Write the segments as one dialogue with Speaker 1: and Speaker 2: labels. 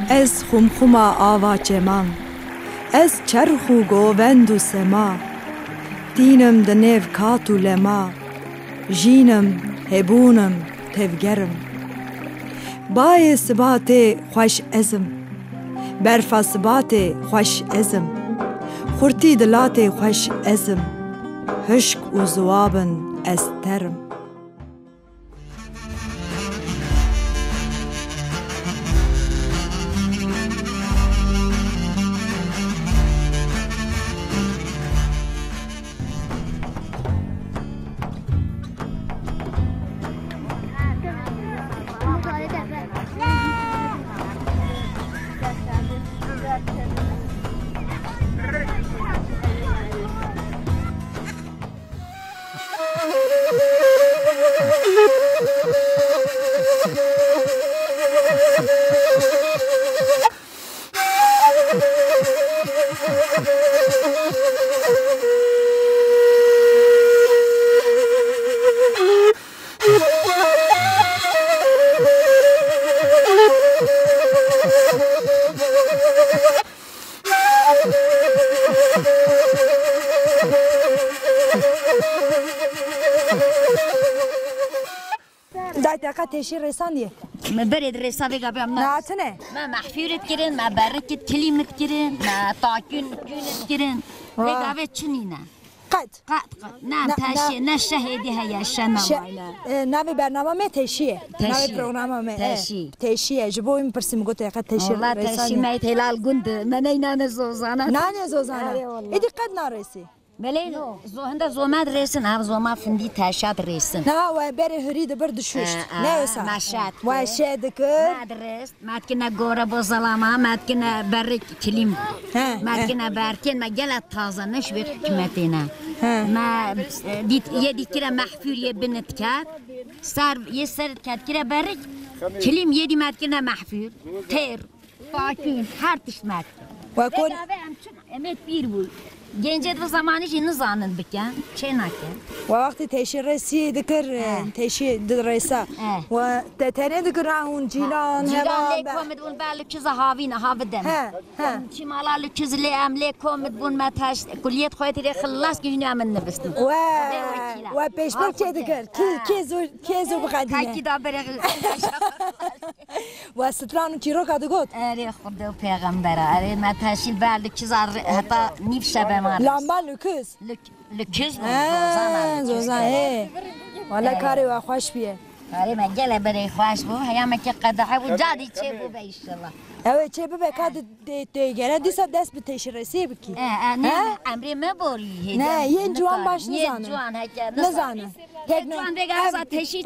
Speaker 1: از خمخما آوا چمان از چرخ و گووند و سما دینم دنیو کاتو لما جینم هبونم تفگرم بای سبات خوش ازم برفا سبات خوش ازم خورتی دلات خوش ازم هشک و زوابن استرم دايتاقا تشي ريسانية
Speaker 2: ما برد ريسا بيقا بيام
Speaker 1: ناتنه
Speaker 2: ما محفورت كرين ما بركت كلمة كرين ما طاكين كونت كرين بيقا بيت شنينة
Speaker 1: قد
Speaker 2: نعم تاشي نشهدي هيا شنا
Speaker 1: ناوي برنامه ما تشيء ناوي برنامه ما تشيء جبوي مبرسم قلت يا قد تشي
Speaker 2: والله تاشي ما يتهلال قند ما نينا زوزانا
Speaker 1: نانا زوزانا إدي قد نارسي
Speaker 2: بله هنده زوماد رسن هم زوما فندی تشاد رسن
Speaker 1: نه و بره هرید برد شوشت نه وسا
Speaker 2: مشات
Speaker 1: و شاد کر
Speaker 2: مدرس مات کنه گوره بازلامه مات کنه برک کلیم مات کنه برکن ما گلت تازه نش به حکمتینا ما دیت کره محفور یه بنت کرد سر یه سرت کرد کره برک کلیم یه دی مات کنه محفور تر پاکین هر تش مات
Speaker 1: و کن
Speaker 2: امید پیر بود گنجت و زمانیش اینو زانن بکن چه نکن
Speaker 1: و وقتی تشی رسی دکر تشی درسا و تتنی دکر اون جیلان
Speaker 2: لیکومد بون بالو چیز هاوین هاودم چی مالا لچیز لیم لیکومد بون متاش کلیت خواهی ری خلاص که هنی امن نبستم
Speaker 1: و پیش بر چه دکر کیزو بقدیمه
Speaker 2: کی دا بره
Speaker 1: و سترانو چیرو کادو گود
Speaker 2: اری خورده و پیغمبره اری متاشی بالو چیز حتی نیف شبه
Speaker 1: لامبا لکوز
Speaker 2: لکوز
Speaker 1: زوزان والا کاری و خوش بیه
Speaker 2: کاری مگله بری خوش بو هیام که قدحه و جادی چه بو به ایشالله
Speaker 1: اوه چه بو بکاد دیگره دیسا دست به تشرسی بکی
Speaker 2: نه امری مبوری
Speaker 1: نه یه جوان باش نزانه
Speaker 2: یه جوان هکه
Speaker 1: نزانه
Speaker 2: جوان بگم تشی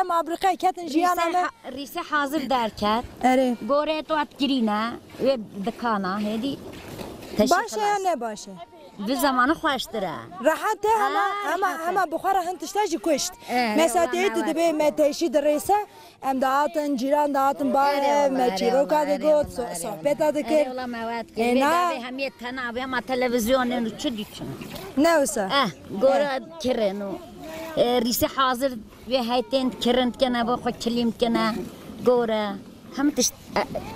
Speaker 1: فابریکه کتن جیانا
Speaker 2: ریسه حاضر در کرد گوره تو ات گرینه و دکانا هدی
Speaker 1: باشه یا نباشه
Speaker 2: به زمان خوشتره
Speaker 1: راحته اما بخوره هنتشتاجی کشت مثلا تیت دبی متشی درسه ام داتن جیران داتن باره مچیرو کاده گود صحبت داده کرد
Speaker 2: اولا مواد که به همیت تنابه اما تلویزیون نو چو دیچونه
Speaker 1: نه وسا
Speaker 2: گوره کرنو ریسه حاضر به هایتین کرند کنه با خود کلیم کنه گوره هم تشت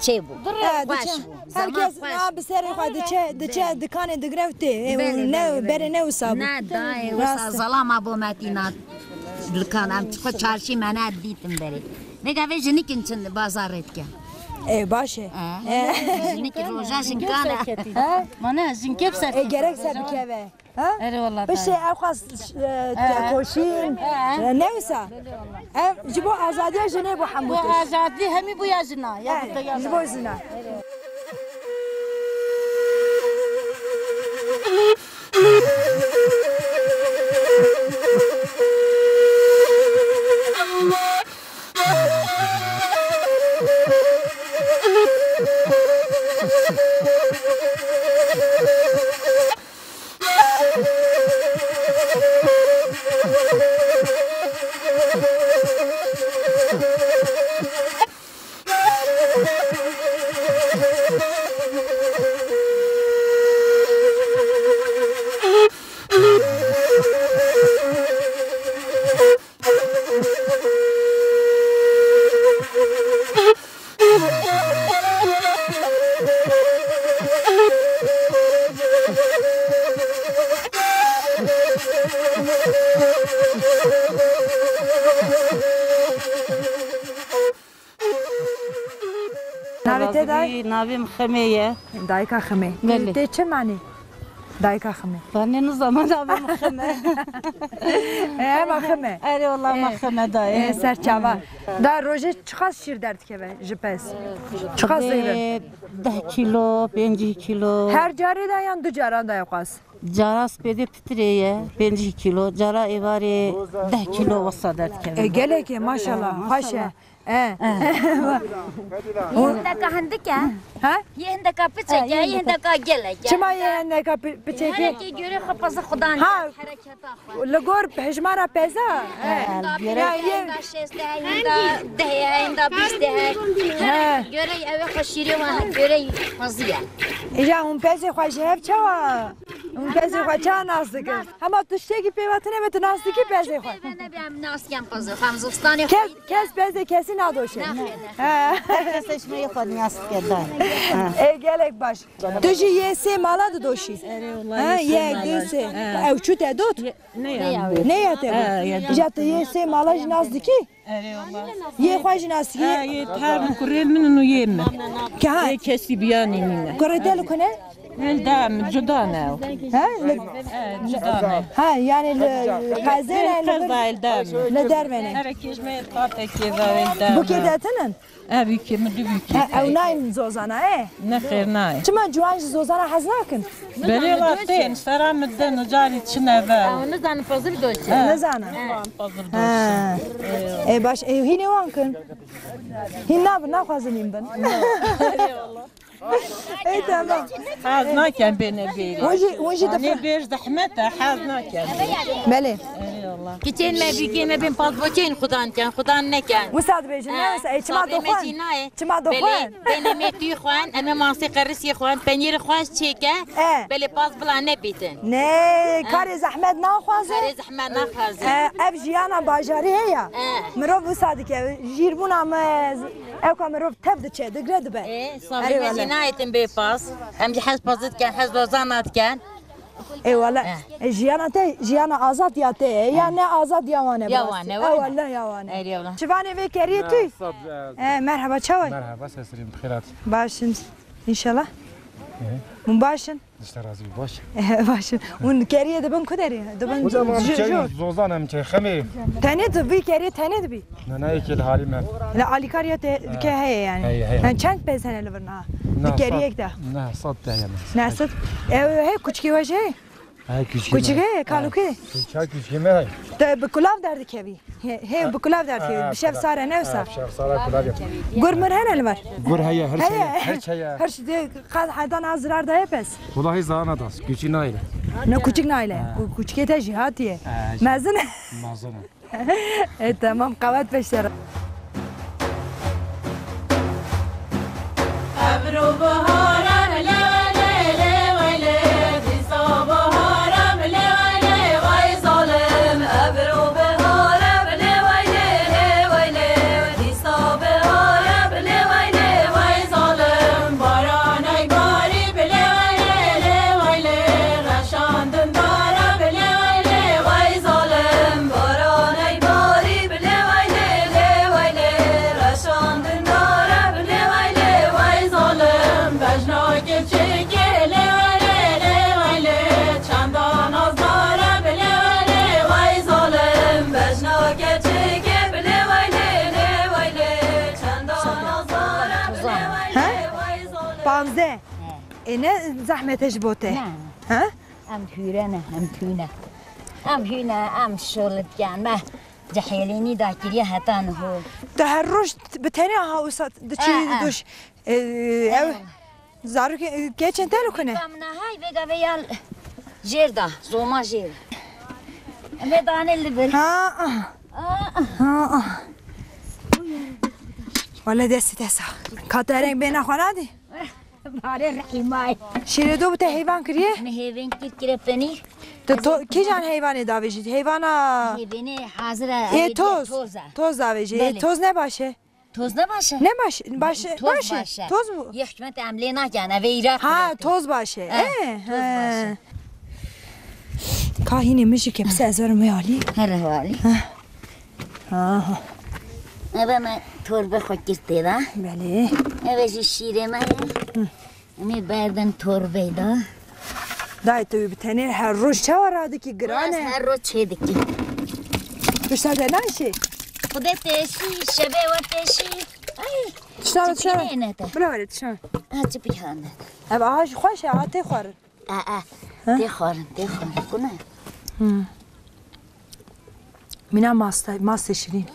Speaker 2: چه بود؟
Speaker 1: هرکس بسیاری خواهد چه دکان دگرفته نه بره نه وسا بود
Speaker 2: نه دای وسا ظلام ابو متینا دکانم خود چارشی منه دیدم بری میگه وی جنی کنچن بازارت که
Speaker 1: باشه
Speaker 2: جنی که روزاشن کانه
Speaker 3: منه زنکه بسر
Speaker 1: گرک سر بکوه
Speaker 3: اره والله
Speaker 1: بشه اخواست کوشین نوسا جبو آزادی جنه بو حمودش
Speaker 3: آزادی همی بو یازنا
Speaker 1: جبو زنا te dai?
Speaker 3: Navim Xemeye.
Speaker 1: Dayka xime.
Speaker 3: Beli.
Speaker 1: Te çi mani? Dayka xime.
Speaker 3: Ben ne zaman navim Xeme.
Speaker 1: Ema xime.
Speaker 3: Eri vallahi Xeme dayı.
Speaker 1: Serçava. Da roje çıkas şir dert keve jipes. Çıkas zeyve.
Speaker 3: 10 kilo, 5 kilo.
Speaker 1: Her cariden yan du caran da yakas.
Speaker 3: Cara spede titreye 5 kilo. Cara evari 10 kilo olsa dert keve.
Speaker 1: Geleke maşallah. Haşa.
Speaker 2: Yehindaka handika.
Speaker 1: Ha?
Speaker 2: Yehindaka piçeke, yehindaka geleke.
Speaker 1: Çima yerine kapı çeki.
Speaker 2: Hereki göre kapazı kudan.
Speaker 1: Ha.
Speaker 2: Harekata.
Speaker 1: Lagor hejmara peza.
Speaker 2: Yehinde şeste, yehinde dehye, yehinde biste. Göre eve kaşiri var, göre fazıya.
Speaker 1: İja un pezi xoş hep çava. Un pezi xoş çava nasıl ki? Ama tuşteki pevatine ve nasıl ki pezi xoş.
Speaker 2: Ben de bir nasken pazı. Hamzıstanı.
Speaker 1: Kes pezi kesin adoşe.
Speaker 3: Seçmeyi koydum yastık dayı.
Speaker 1: Gelek baş. Tujı yese mala da doşi. Ha ye göse. Ev çut edot. Ne yate? Jat yese mala nasıl ki? Ye xoş nasıl ki?
Speaker 4: Ye tar kurelmin nu yemme.
Speaker 1: Ka
Speaker 4: Ye kesi biyani mine.
Speaker 1: koredel kone?
Speaker 4: Eldam cudane.
Speaker 1: Ha?
Speaker 4: Cudane.
Speaker 1: Ha yani gazere
Speaker 4: Kızda eldam.
Speaker 1: ne dermene?
Speaker 4: Hareketme tateke da eldam.
Speaker 1: Bu kedetinin?
Speaker 4: Abi ki müdübü ki.
Speaker 1: Ev nayn zozana
Speaker 4: Ne xeyr nay.
Speaker 1: Çima cuan zozana haznakin.
Speaker 4: Beli latin saramdan cari çine ve.
Speaker 3: Onu zanı fazla bir doçi.
Speaker 1: Ne zana?
Speaker 4: Fazıl
Speaker 1: Ha. Baş hine wankın. Hinna bana khazinin ben. Tamam.
Speaker 4: Hazna ken beni beri.
Speaker 1: Onji da
Speaker 4: Ne bir zahmete hazna ken.
Speaker 1: Bele.
Speaker 5: Kitchen में भी के में भी पास बचें खुदा ने क्या
Speaker 1: Musad bejin ne çima dokhan. Çima dokhan.
Speaker 5: بين में تي خوان اما ماسي قرسي خوان بنير خواش تشيكا بلي باس بلا نبيتن
Speaker 1: Ne kare zahmet na khwaze.
Speaker 5: ساري زحمه نخاز
Speaker 1: Ev jiyana bajari heya. Mirov musad ke jirbuna mez. Ev kamerov tebde çe de gred be.
Speaker 5: ايه صافي ماشي نايتن بي باس ام حس بازت كان حس وزانات كان
Speaker 1: Eyvallah. Jiyana azat ya te ya ne azat yavane.
Speaker 5: Yavane,
Speaker 1: Eyvallah yavane.
Speaker 5: Eyvallah.
Speaker 1: Çivane ve keriye tüy. Merhaba çavay.
Speaker 6: Merhaba seslerim bxirat.
Speaker 1: Başın inşallah. Mun başın.
Speaker 6: İşte razı baş.
Speaker 1: Başın. Un keriye de ben kuderi. De ben
Speaker 6: O zaman
Speaker 1: jo.
Speaker 6: zozanım ki xemi.
Speaker 1: Tane de bir keriye tane de bir.
Speaker 6: Ne ki halim.
Speaker 1: La alikariye te ke heye yani. Ben çank bezene leverna. Bir keriye de.
Speaker 6: Ne sat dayım.
Speaker 1: Nasıl? He küçük vaje.
Speaker 6: Ay küçük.
Speaker 1: Küçük he kaluke.
Speaker 6: Küçük mi?
Speaker 1: De bukulav derdi kevi. He bukulav derdi kevi. Bir şef sara nevsa.
Speaker 6: Şef sara kulav.
Speaker 1: Gurmur hene var.
Speaker 6: Gur haya her şey.
Speaker 1: Her şey de haydan azrar da yapes.
Speaker 6: Vallahi zana das. Küçük nayle.
Speaker 1: Ne küçük naile. Küçük ete jihatiye. Mazın.
Speaker 6: Mazana.
Speaker 1: Tamam kavat peşler.
Speaker 7: أبرو بهارا ليلي ليلي في صبهارا ليلي وي ظالم أبرو بهارا ليلي ليلي في صبهارا ليلي وي ظالم باراني باري ليلي ليلي غشان دندارا ليلي وي ظالم باراني باري ليلي ليلي غشان دندارا ليلي وي ظالم بجناك تشيكي ليلي ليلي چندان ازدارا ليلي وي ظالم بجناك تشيكي ليلي ليلي چندان ازدارا ليلي وي ظالم
Speaker 1: Pamze. Ne zahmet ejbote. Ha?
Speaker 2: ام هيرنا ام هينا ام هينا ام شغل كان ما جحيليني داكريا هتان هو
Speaker 1: ده her roş bitene ha usat de çi duş. Ev zaruk geçen tane kone.
Speaker 2: امنا هاي بقى بيال جيردا زوما جير ميدان اللي بر
Speaker 1: Ha. Valla desti tesa. Katereng bena xanadi.
Speaker 2: باري رحيماي
Speaker 1: Şire do bute heyvan kriye.
Speaker 2: نهيبين كير فني
Speaker 1: De ki jan heyvanı daveci. Heyvana
Speaker 2: نهيبيني حاضرة
Speaker 1: toz.
Speaker 2: توزة
Speaker 1: Toz daveci.
Speaker 2: Beli.
Speaker 1: Toz ne başı?
Speaker 2: توز نباشه
Speaker 1: Ne başı?
Speaker 2: توز
Speaker 1: Başı.
Speaker 2: باشه
Speaker 1: Toz mu?
Speaker 2: يحكمت عملينا كان ويرا
Speaker 1: Ha toz başı.
Speaker 2: toz başı.
Speaker 1: Kahine mişi kepse ezarım yali.
Speaker 2: هلا والي
Speaker 1: Ha.
Speaker 2: Eve me torbe xokirte da.
Speaker 1: بله
Speaker 2: Eve ji şire me. Emi berden torbe da.
Speaker 1: دای تو بتنی هر روز چه وراده کی گرانه
Speaker 2: Her ro çediki.
Speaker 1: بشتاده نشی
Speaker 2: Kude teşi, şebe ve teşi. Ay.
Speaker 1: تشتغل
Speaker 2: Çipine
Speaker 1: تشتغل
Speaker 2: nete.
Speaker 1: بلا ولی تشتغل
Speaker 2: Ha çipihane.
Speaker 1: اب آهاش خوشه آتی خور
Speaker 2: Te xorun. Bu ne?
Speaker 1: مینا ماسته شیرین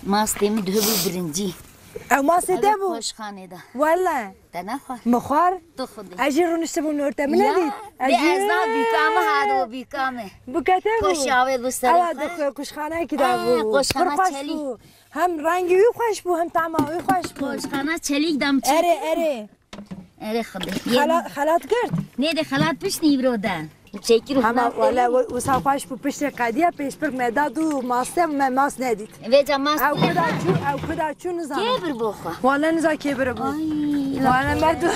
Speaker 2: Mastemi dövü birinci.
Speaker 1: او ماسته ده بو
Speaker 2: Hoşhanede.
Speaker 1: ولا
Speaker 2: De ne xor?
Speaker 1: مخوار
Speaker 2: Tu xude.
Speaker 1: اجی رو نشته بو نورته من
Speaker 2: Ya,
Speaker 1: ندید
Speaker 2: bir ezna bükame hadi o bükame.
Speaker 1: بو کته بو
Speaker 2: Koşave bu
Speaker 1: اوا
Speaker 2: sarı.
Speaker 1: دو کشخانه کی دا بو
Speaker 2: قشخانه
Speaker 1: پرخوش
Speaker 2: چلی.
Speaker 1: بو هم رنگی وی خوش بو هم طعمه خوش بو
Speaker 2: Koşkana çelik damçı.
Speaker 1: اره
Speaker 2: Ere xude.
Speaker 1: خلات کرد
Speaker 2: Ne de xalat piş nivrodan. Çekir
Speaker 1: همه ولا وسا خوش بو پشت قدیه پیش پر مداد و ماسته ماس ندید
Speaker 2: Ve camas.
Speaker 1: او کدا چون نزان
Speaker 2: Kebir bu xo.
Speaker 1: والا نزا کی بره بو
Speaker 2: Ay.
Speaker 1: والا مردو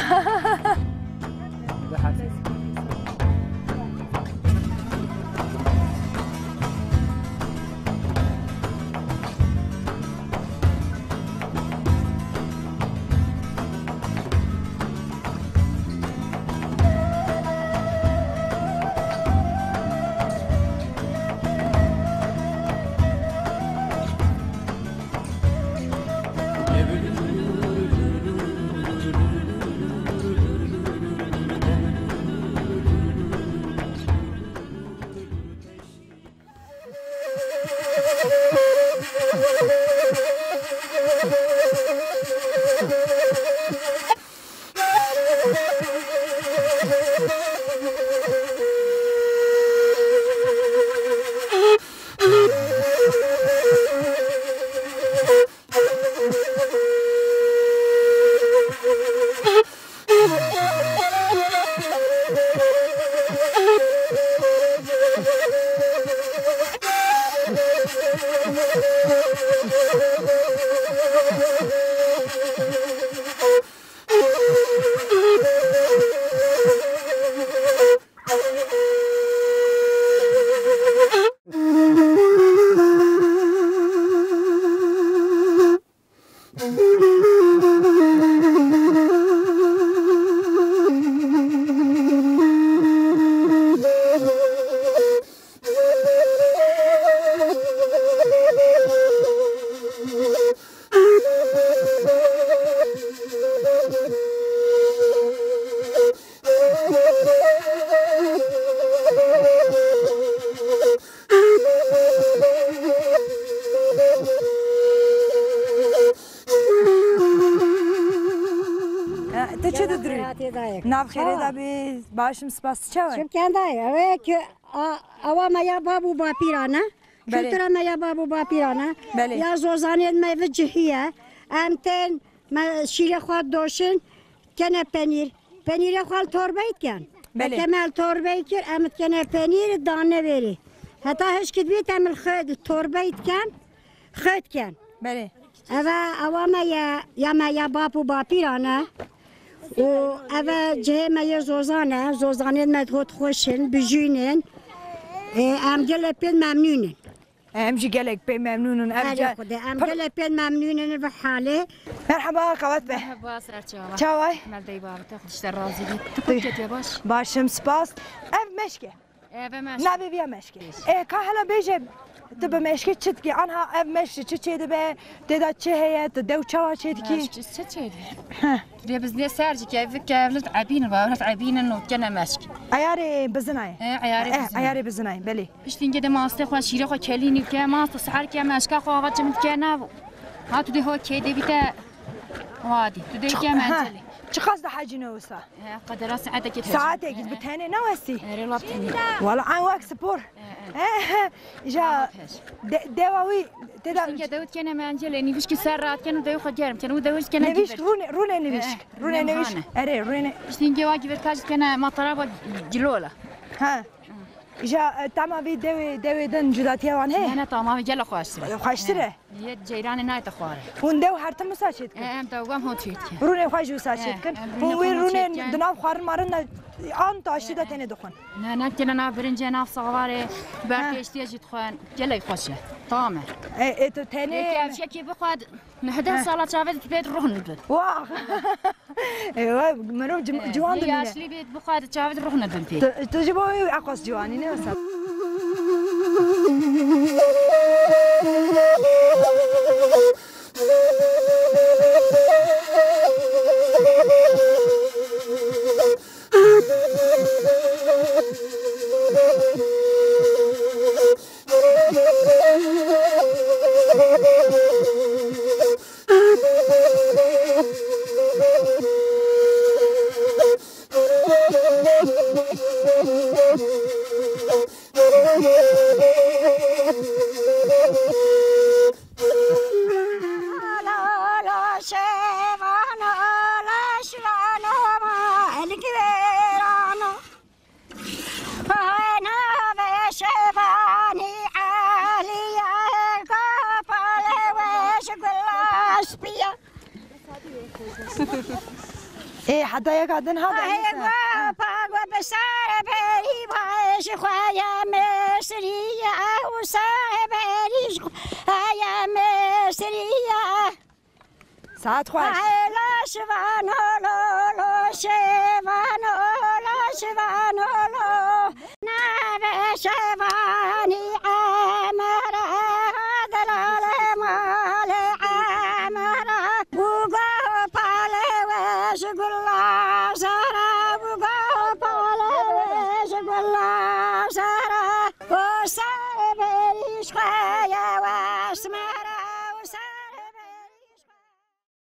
Speaker 1: تو چه داری؟ ناب خیره دا بی باشم سپاس چه وای؟
Speaker 8: شو کنده اوه که آوا مایا بابو با پیرانه
Speaker 1: بله.
Speaker 8: شتر مایا بابو با پیرانه
Speaker 1: بله.
Speaker 8: یا زوزانه میوه جهیه امتن ما شیر خود دوشن کنه پنیر خود توربیت کن
Speaker 1: بله.
Speaker 8: کمال توربیت کن امت کنه پنیر دانه بری حتی هش که بیت امل خود توربیت کن خود کن
Speaker 1: بله
Speaker 8: آوا مایا بابو با پیرانه و اوه جه مایه زوزانه مدهوت خوشن بجینن ام گل پیل ممنونن
Speaker 1: امجی گلک بی ممنونن
Speaker 8: آره خوده ام گل پیل ممنونن و حاله
Speaker 1: مرحبا قوات به
Speaker 5: مرحبا سرر چاوا
Speaker 1: چه وای؟
Speaker 5: ملدی بابا خودش در راضی بید تو کجا یا باش
Speaker 1: باشم سپاس ام مشکه
Speaker 5: eve meş
Speaker 1: نبی بیا مشکه که حالا بیجه تو به مشکه چت کی آنها ام مشکه چه چیده به دیدا چه هیه تو دو چه چیده کی
Speaker 5: çeçeydi. Diye biz ne sercik evi kevlet abinin var, hat abinin not gene meşk.
Speaker 1: ayarı بزنای
Speaker 5: Ayarı bizim.
Speaker 1: ayarı بزنای بله
Speaker 5: Piştin gede maste xwa şire xwa kelini ke maste sahar ke meşka xwa gat çimit ke nav. Ha tu de ho ke de bite. Wadi tu de ke manzili.
Speaker 1: چه قصد حاجی نوسا
Speaker 5: قدر ساعتك ke.
Speaker 1: ساعت اگید بتنه نوستی
Speaker 5: Relaptini.
Speaker 1: والا عن وقت سپور جا دواوی تدا
Speaker 5: Piştin gede ut kene manzili niviş ki ser rahat kene de xwa gerim. Kene de ut kene
Speaker 1: نویش
Speaker 5: gibi.
Speaker 1: رونه نویش رونه نویش اره رونه
Speaker 5: Piştin ge wagi ver kaj kene matara ba cilola.
Speaker 1: ها جا تمام وی دوی دن جداتیه وان هی
Speaker 5: نه تمام گل خواسته
Speaker 1: خوشتره
Speaker 5: یه جیران نه تخواره
Speaker 1: هون دو هر تم مساجد کن
Speaker 5: ام دوام هون چیت که
Speaker 1: رونه خوش مساجد کن هون وی رونه دنام خوار مارن آن تاشتی دا تنه دخون
Speaker 5: نه کنه نه برنج نه صغاره برکشتی جت خوان گل خوشه تمام
Speaker 1: تو تنه
Speaker 5: کفش کی بخواد نهده سالات شافت بیت روح ندد
Speaker 1: واه ايوه منو جوان
Speaker 5: يا اصلي بيت بخاد شافت روح ندد
Speaker 1: تجيبوا اقص جواني نه مثلا ايه حتى يقعدن هذا
Speaker 8: ايوه باغو بسار بري باش خويا مصريه وسار بري خويا مصريه
Speaker 1: ساعات خوش
Speaker 8: لا شفانو لو شفانو لا شفانو لو نا شفاني امر دلال مال امر بوغو باله شغلا سارا بوغو باله شغلا سارا وسار بري خويا واسمه